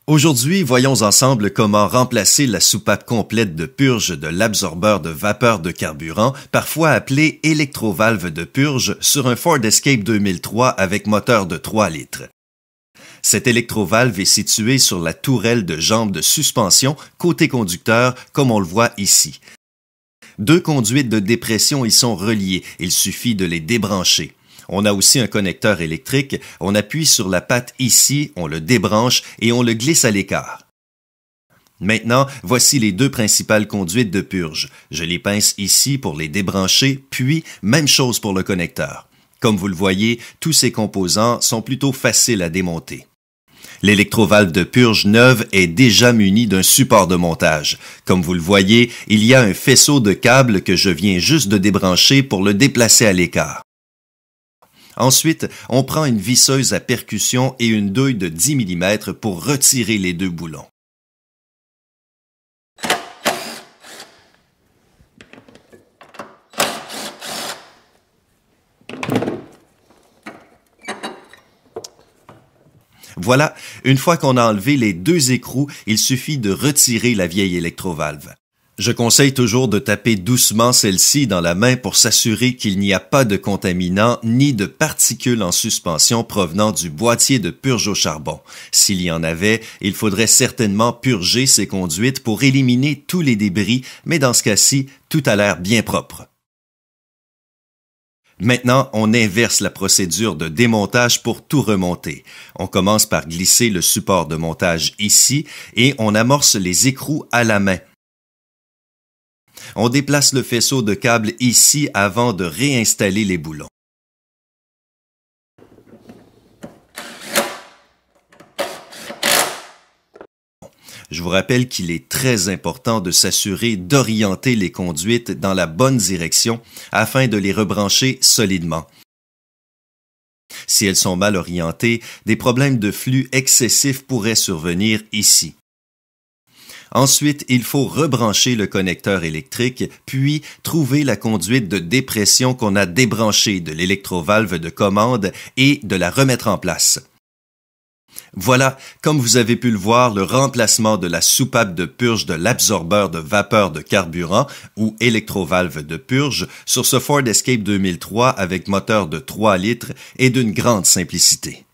Aujourd'hui, voyons ensemble comment remplacer la soupape complète de purge de l'absorbeur de vapeur de carburant, parfois appelé électrovalve de purge, sur un Ford Escape 2003 avec moteur de 3 litres. Cette électrovalve est située sur la tourelle de jambe de suspension côté conducteur, comme on le voit ici. Deux conduites de dépression y sont reliées, il suffit de les débrancher. On a aussi un connecteur électrique, on appuie sur la patte ici, on le débranche et on le glisse à l'écart. Maintenant, voici les deux principales conduites de purge. Je les pince ici pour les débrancher, puis même chose pour le connecteur. Comme vous le voyez, tous ces composants sont plutôt faciles à démonter. L'électrovalve de purge neuve est déjà munie d'un support de montage. Comme vous le voyez, il y a un faisceau de câbles que je viens juste de débrancher pour le déplacer à l'écart. Ensuite, on prend une visseuse à percussion et une douille de 10 mm pour retirer les deux boulons. Voilà, une fois qu'on a enlevé les deux écrous, il suffit de retirer la vieille électrovalve. Je conseille toujours de taper doucement celle-ci dans la main pour s'assurer qu'il n'y a pas de contaminants ni de particules en suspension provenant du boîtier de purge au charbon. S'il y en avait, il faudrait certainement purger ces conduites pour éliminer tous les débris, mais dans ce cas-ci, tout a l'air bien propre. Maintenant, on inverse la procédure de démontage pour tout remonter. On commence par glisser le support de montage ici et on amorce les écrous à la main. On déplace le faisceau de câble ici avant de réinstaller les boulons. Je vous rappelle qu'il est très important de s'assurer d'orienter les conduites dans la bonne direction afin de les rebrancher solidement. Si elles sont mal orientées, des problèmes de flux excessifs pourraient survenir ici. Ensuite, il faut rebrancher le connecteur électrique, puis trouver la conduite de dépression qu'on a débranchée de l'électrovalve de commande et de la remettre en place. Voilà, comme vous avez pu le voir, le remplacement de la soupape de purge de l'absorbeur de vapeur de carburant ou électrovalve de purge sur ce Ford Escape 2003 avec moteur de 3 litres est d'une grande simplicité.